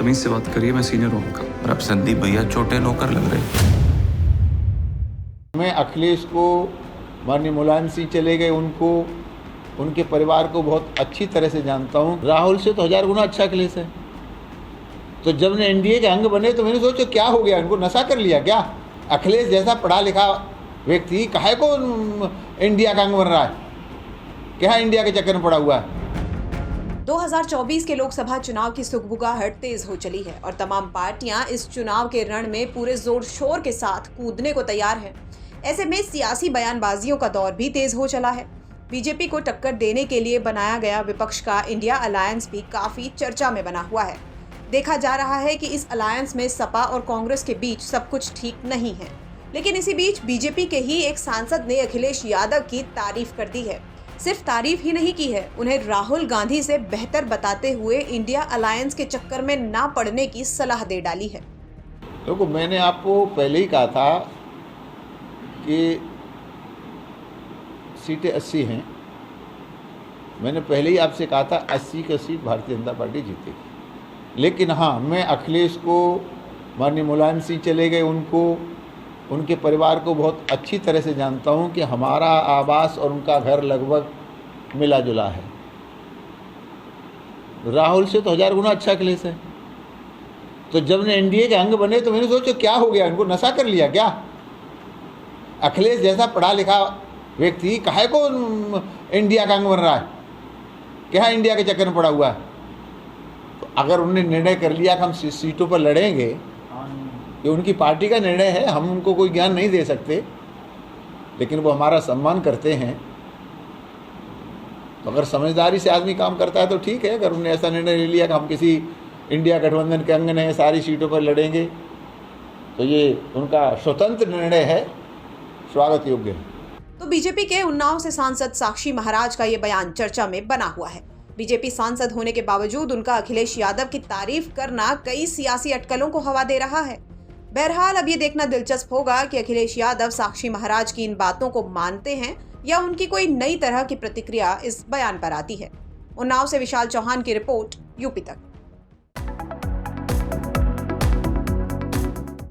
तमीज से बात करिए, मैं सीनियर हूँ आपका। और अब संदीप भैया छोटे नौकर लग रहे। मैं अखिलेश को, माननीय मुलायम सिंह चले गए, उनको, उनके परिवार को बहुत अच्छी तरह से जानता हूँ। राहुल से तो 1000 गुना अच्छा अखिलेश है। तो जब ने एनडीए के अंग बने तो मैंने सोचा क्या हो गया, इनको नशा कर लिया क्या? अखिलेश जैसा पढ़ा लिखा व्यक्ति काहे को इंडिया का अंग बन रहा है? क्या इंडिया के चक्कर में पड़ा हुआ है? 2024 के लोकसभा चुनाव की सुगबुगाहट तेज हो चली है और तमाम पार्टियां इस चुनाव के रण में पूरे जोर शोर के साथ कूदने को तैयार हैं। ऐसे में सियासी बयानबाजियों का दौर भी तेज हो चला है। बीजेपी को टक्कर देने के लिए बनाया गया विपक्ष का इंडिया अलायंस भी काफी चर्चा में बना हुआ है। देखा जा रहा है कि इस अलायंस में सपा और कांग्रेस के बीच सब कुछ ठीक नहीं है, लेकिन इसी बीच बीजेपी के ही एक सांसद ने अखिलेश यादव की तारीफ कर दी है। सिर्फ तारीफ ही नहीं की है, उन्हें राहुल गांधी से बेहतर बताते हुए इंडिया अलायंस के चक्कर में ना पड़ने की सलाह दे डाली है। देखो, मैंने आपको पहले ही कहा था कि सीटें 80 हैं। मैंने पहले ही आपसे कहा था 80 की सीट भारतीय जनता पार्टी जीतेगी। लेकिन हाँ, मैं अखिलेश को, माननीय मुलायम सिंह चले गए, उनको, उनके परिवार को बहुत अच्छी तरह से जानता हूँ कि हमारा आवास और उनका घर लगभग मिला जुला है। राहुल से तो 1000 गुना अच्छा अखिलेश है। तो जब ने एनडीए के अंग बने तो मैंने सोचा क्या हो गया, इनको नशा कर लिया क्या? अखिलेश जैसा पढ़ा लिखा व्यक्ति काहे को इंडिया का अंग बन रहा है? क्या इंडिया के चक्कर में पड़ा हुआ है? तो अगर उन्होंने निर्णय कर लिया कि हम सीटों पर लड़ेंगे, ये उनकी पार्टी का निर्णय है, हम उनको कोई ज्ञान नहीं दे सकते, लेकिन वो हमारा सम्मान करते हैं। तो अगर समझदारी से आदमी काम करता है तो ठीक है। अगर उन्होंने ऐसा निर्णय ले लिया कि हम किसी इंडिया गठबंधन के अंग में सारी सीटों पर लड़ेंगे, तो ये उनका स्वतंत्र निर्णय है, स्वागत योग्य है। तो बीजेपी के उन्नाव से सांसद साक्षी महाराज का ये बयान चर्चा में बना हुआ है। बीजेपी सांसद होने के बावजूद उनका अखिलेश यादव की तारीफ करना कई सियासी अटकलों को हवा दे रहा है। बहरहाल अब ये देखना दिलचस्प होगा कि अखिलेश यादव साक्षी महाराज की इन बातों को मानते हैं या उनकी कोई नई तरह की प्रतिक्रिया इस बयान पर आती है। उन्नाव से विशाल चौहान की रिपोर्ट, यूपी तक।